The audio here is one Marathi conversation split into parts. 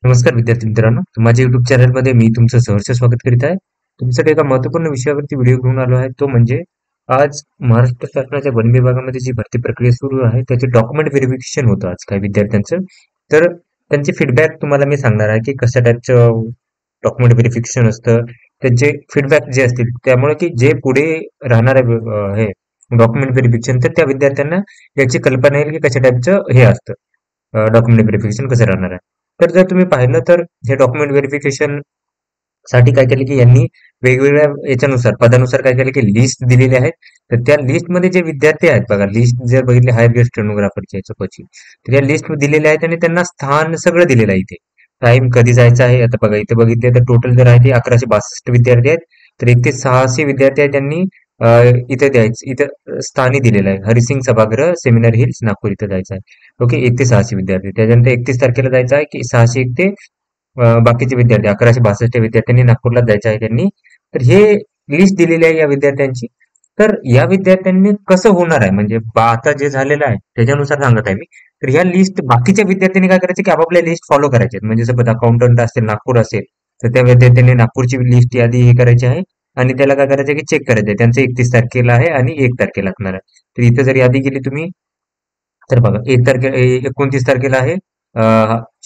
नमस्कार विद्यार्थी मित्रांनो, माझ्या युट्यूब चॅनलमध्ये मी तुमचं सहर्ष स्वागत करीत आहे. तुमच्यासाठी एका महत्त्वपूर्ण विषयावरती व्हिडिओ घेऊन आलो आहे. तो म्हणजे आज महाराष्ट्र शासनाच्या वन विभागामध्ये जी भरती प्रक्रिया सुरू आहे त्याचे डॉक्युमेंट व्हेरिफिकेशन होतं आज काही विद्यार्थ्यांचं. तर त्यांचे फीडबॅक तुम्हाला मी सांगणार आहे की कशा टाईपचं डॉक्युमेंट व्हेरिफिकेशन असतं, त्यांचे फीडबॅक जे असतील त्यामुळे की जे पुढे राहणार आहे हे डॉक्युमेंट व्हेरिफिकेशन, तर त्या विद्यार्थ्यांना याची कल्पना येईल की कशा टाईपचं हे असतं डॉक्युमेंट व्हेरिफिकेशन कसं राहणार आहे. तर जर तुम्ही पाहिलं तर हे डॉक्युमेंट व्हेरिफिकेशन साठी काय केलं की यांनी वेगवेगळ्या याच्यानुसार पदानुसार काय केलं की लिस्ट दिलेली आहेत. तर त्या लिस्टमध्ये जे विद्यार्थी आहेत बघा, लिस्ट जर बघितली हायर ग्रेड स्टेनोग्राफरची याच्यापाशी, तर या लिस्ट दिलेल्या आहेत आणि त्यांना स्थान सगळं दिलेलं आहे इथे. टाइम कधी जायचं आहे आता बघा, इथे बघितले तर टोटल जर आहे ते 1162 विद्यार्थी आहेत. तर 1600 विद्यार्थी आहेत त्यांनी इथे द्यायचं, इथं स्थानी दिलेलं आहे. हरिसिंग सभागृह, सेमिनार हिल्स, नागपूर इथं जायचं आहे. ओके, 1 ते 600 विद्यार्थी. त्याच्यानंतर 31 तारखेला जायचं आहे की 601 ते बाकीचे विद्यार्थी 1162 विद्यार्थ्यांनी नागपूरला जायचं आहे त्यांनी. तर हे लिस्ट दिलेली आहे या विद्यार्थ्यांची. तर या विद्यार्थ्यांनी कसं होणार आहे म्हणजे आता जे झालेलं आहे त्याच्यानुसार सांगत आहे मी. तर ह्या लिस्ट बाकीच्या विद्यार्थ्यांनी काय करायचं की आपापल्या लिस्ट फॉलो करायचे आहेत. म्हणजे सपोज अकाउंटंट असेल नागपूर असेल, तर त्या विद्यार्थ्यांनी नागपूरची लिस्ट यादी हे करायची आहे आणि त्याला काय करायचं की चेक करायचं आहे. त्यांचं 31 तारखेला आहे आणि 1 तारखेला असणार आहे. तर इथे जर यादी केली तुम्ही, तर बघा 29 तारखेला आहे.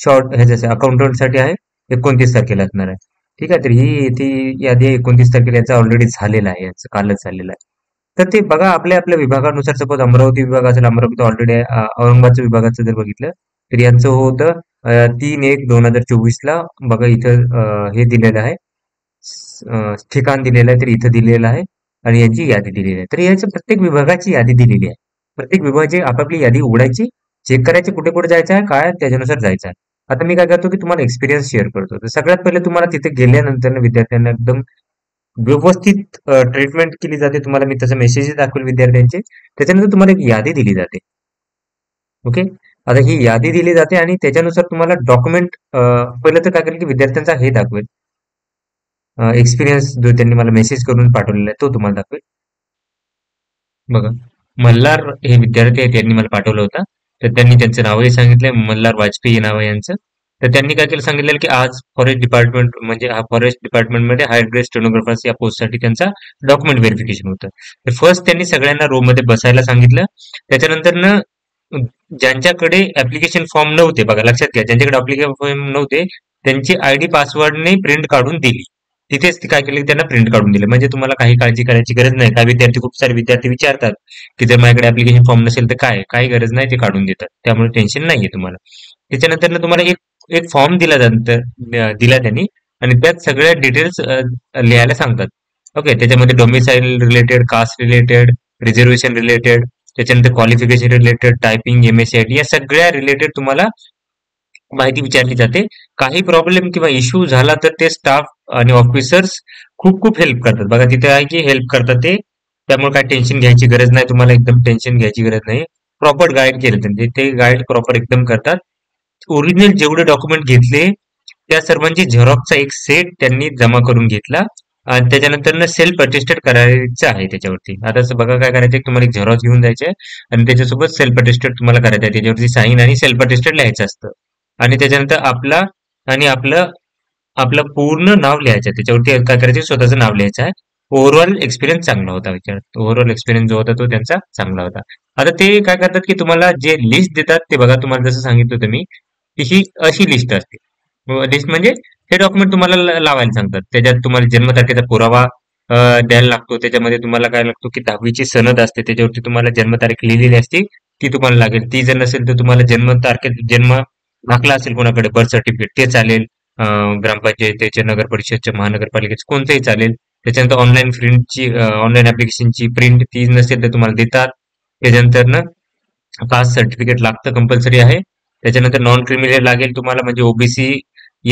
शॉर्ट ह्याच्या अकाउंटंटसाठी आहे 29 तारखेला असणार आहे. ठीक आहे, तर ही ती यादी 29 तारखेला याचा ऑलरेडी झालेला आहे, याचं कालच झालेलं आहे. तर ते बघा आपल्या आपल्या विभागानुसार, सपोज अमरावती विभाग असेल, अमरावती ऑलरेडी औरंगाबादच्या विभागाचं जर बघितलं तर यांचं होतं 3/1/2024 ला. बघा इथं हे दिलेलं आहे, ठिकाण दिलेलं आहे, तर इथं दिलेलं आहे आणि यांची यादी दिलेली आहे. तर याच्या प्रत्येक विभागाची यादी दिलेली आहे. प्रत्येक विभागाची आपापली यादी उघडायची, चेक करायची कुठे कुठे जायचं आहे, काय त्याच्यानुसार जायचं आहे. आता मी काय करतो की तुम्हाला एक्सपिरियन्स शेअर करतो. तर सगळ्यात पहिले तुम्हाला तिथे गेल्यानंतर विद्यार्थ्यांना एकदम व्यवस्थित ट्रीटमेंट केली जाते. तुम्हाला मी तसं मेसेजेस दाखवेल विद्यार्थ्यांचे. त्याच्यानंतर तुम्हाला एक यादी दिली जाते. ओके, आता ही यादी दिली जाते आणि त्याच्यानुसार तुम्हाला डॉक्युमेंट पहिलं तर काय करेल की विद्यार्थ्यांचा हे दाखवेल, एक्सपिरियन्स जो त्यांनी मला मेसेज करून पाठवलेला आहे तो तुम्हाला दाखवेल. बघा, मल्हार हे विद्यार्थी आहेत, त्यांनी मला पाठवलं होतं. तर त्यांनी त्यांचं नावही सांगितलंय, मल्हार वाजपेयी नाव आहे यांचं. तर त्यांनी काय केलं सांगितलेलं की आज फॉरेस्ट डिपार्टमेंट म्हणजे हा फॉरेस्ट डिपार्टमेंटमध्ये हायर ग्रेड स्टेनोग्राफर्स या पोस्टसाठी त्यांचा डॉक्युमेंट व्हेरिफिकेशन होतं. तर फर्स्ट त्यांनी सगळ्यांना रो मध्ये बसायला सांगितलं. त्याच्यानंतर ना ज्यांच्याकडे ऍप्लिकेशन फॉर्म नव्हते, बघा लक्षात घ्या, ज्यांच्याकडे ऍप्लिकेशन फॉर्म नव्हते त्यांची आयडी पासवर्डने प्रिंट काढून दिली. तिथेच ते काय केलं की त्यांना प्रिंट काढून दिले. म्हणजे तुम्हाला काही काळजी करायची गरज नाही. काही विद्यार्थी, खूप सारे विद्यार्थी विचारतात की जर माझ्याकडे ऍप्लिकेशन फॉर्म नसेल तर काय, काही गरज नाही, ते काढून देतात. त्यामुळे टेन्शन नाहीये तुम्हाला. त्याच्यानंतर ना तुम्हाला एक एक फॉर्म दिला त्यांनी आणि त्यात सगळ्या डिटेल्स लिहायला सांगतात. ओके, त्याच्यामध्ये domicile related, caste related, reservation related, त्याच्यानंतर क्वालिफिकेशन रिलेटेड, टायपिंग, MSCIT, या सगळ्या रिलेटेड तुम्हाला माहिती विचारली जाते. काही प्रॉब्लेम किंवा इश्यू झाला तर ते स्टाफ आणि ऑफिसर्स खूप खूप हेल्प करतात. बघा तिथे आहे की हेल्प करतात ते. त्यामुळे काय टेन्शन घ्यायची गरज नाही, तुम्हाला एकदम टेन्शन घ्यायची गरज नाही. प्रॉपर गाईड केलं त्यांनी, ते गाईड प्रॉपर एकदम करतात. ओरिजिनल जेवढे डॉक्युमेंट घेतले त्या सर्वांची झेरॉक्सचा एक सेट त्यांनी जमा करून घेतला आणि त्याच्यानंतर सेल्फ अटेस्टेड करायचं आहे त्याच्यावरती. आता बघा काय करायचं, तुम्हाला एक झेरॉक्स घेऊन जायचे आणि त्याच्यासोबत सेल्फ अटेस्टेड तुम्हाला करायचं आहे. त्याच्यावरती साईन आणि सेल्फ अटेस्टेड लिहायचं असतं आणि त्याच्यानंतर आपला आणि आपलं आपलं पूर्ण नाव लिहायचं आहे त्याच्यावरती. काय करायचं, स्वतःचं नाव लिहायचं आहे. ओव्हरऑल एक्सपिरियन्स चांगला होता विचार, ओव्हरऑल एक्सपिरियन्स जो होता तो त्यांचा चांगला होता. आता ते काय करतात की तुम्हाला जे लिस्ट देतात ते बघा, तुम्हाला जसं सांगितलं होतं मी की ही अशी लिस्ट असते. लिस्ट म्हणजे हे डॉक्युमेंट तुम्हाला लावायला सांगतात. त्याच्यात तुम्हाला जन्मतारखेचा पुरावा द्यायला लागतो. त्याच्यामध्ये तुम्हाला काय लागतो की 10वीची सनद असते, त्याच्यावरती तुम्हाला जन्मतारीख लिहिलेली असते, ती तुम्हाला लागेल. ती जर नसेल तर तुम्हाला जन्म दाखला असेल कोणाकडे, बर्थ सर्टिफिकेट, ते चालेल. ग्रामपंचायतीचे, नगर परिषदच्या, महानगरपालिकेचे कोणतंही चालेल. त्याच्यानंतर ऑनलाईन ऍप्लिकेशनची प्रिंट ती नसेल तर तुम्हाला देतात. त्याच्यानंतर ना कास्ट सर्टिफिकेट लागतं, कंपल्सरी आहे. त्याच्यानंतर नॉन क्रिमिनल लागेल तुम्हाला, म्हणजे ओबीसी,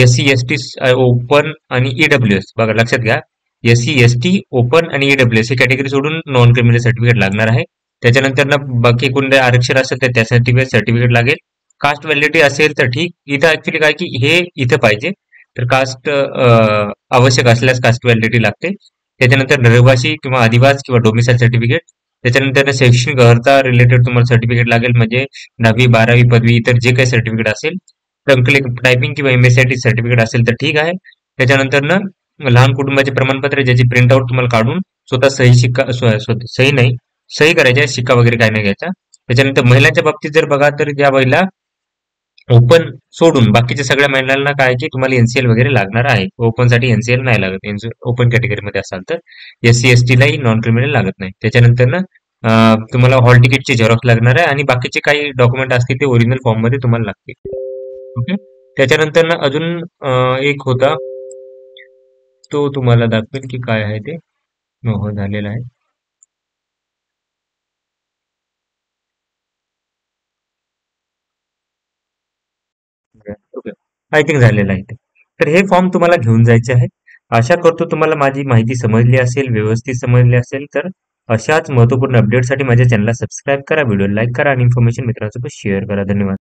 SC ST ओपन आणि EWS. बघा लक्षात घ्या, SC ST ओपन आणि EWS ही कॅटेगरी सोडून नॉन क्रिमिनल सर्टिफिकेट लागणार आहे. त्याच्यानंतर ना बाकी कोणते आरक्षण असेल तर त्या सर्टिफिकेट लागेल. कास्ट व्हॅलिडिटी असेल तर ठीक. इथं ऍक्च्युली काय की हे इथं पाहिजे, तर कास्ट आवश्यक असल्यास कास्ट व्हॅलिडिटी लागते. त्याच्यानंतर रहिवासी किंवा आदिवासी किंवा डोमिसाईल सर्टिफिकेट. त्याच्यानंतर शैक्षणिक अर्हता रिलेटेड तुम्हाला सर्टिफिकेट लागेल, म्हणजे 10वी 12वी पदवी इतर जे काही सर्टिफिकेट असेल टायपिंग किंवा MSIT सर्टिफिकेट असेल तर ठीक आहे. त्याच्यानंतर ना लहान कुटुंबाचे प्रमाणपत्र ज्याची प्रिंटआउट तुम्हाला काढून स्वतः सही शिक्का सही नाही, सही करायची आहे, शिक्का वगैरे काय नाही घ्यायचा. त्याच्यानंतर महिलांच्या बाबतीत जर बघा तर ज्या महिला ओपन सोडून बाकीच्या सगळ्या महिलांना काय आहे की तुम्हाला NCL वगैरे लागणार आहे. ओपन साठी NCL नाही लागत. ओपन कॅटेगरीमध्ये असाल तर SC ST लाही नॉन क्रिमिनल लागत नाही. त्याच्यानंतर ना तुम्हाला हॉल तिकीटची झेरॉक्स लागणार आहे आणि बाकीचे काही डॉक्युमेंट असतील ते ओरिजिनल फॉर्म मध्ये तुम्हाला लागतील. ओके. त्याच्यानंतर ना अजून एक होता, तो तुम्हाला दाखवेल की काय आहे ते. हो, झालेला आहे. ओके. आय थिंक झालेलं आहे ते. तर हे फॉर्म तुम्हाला घेऊन जायचे आहे. आशा करतो तुम्हाला माझी माहिती समजली असेल, व्यवस्थित समजली असेल. तर अशाच महत्त्वपूर्ण अपडेटसाठी माझ्या चॅनलला सबस्क्राईब करा, व्हिडिओ लाईक करा आणि इन्फॉर्मेशन मित्रांसोबत शेअर करा. धन्यवाद.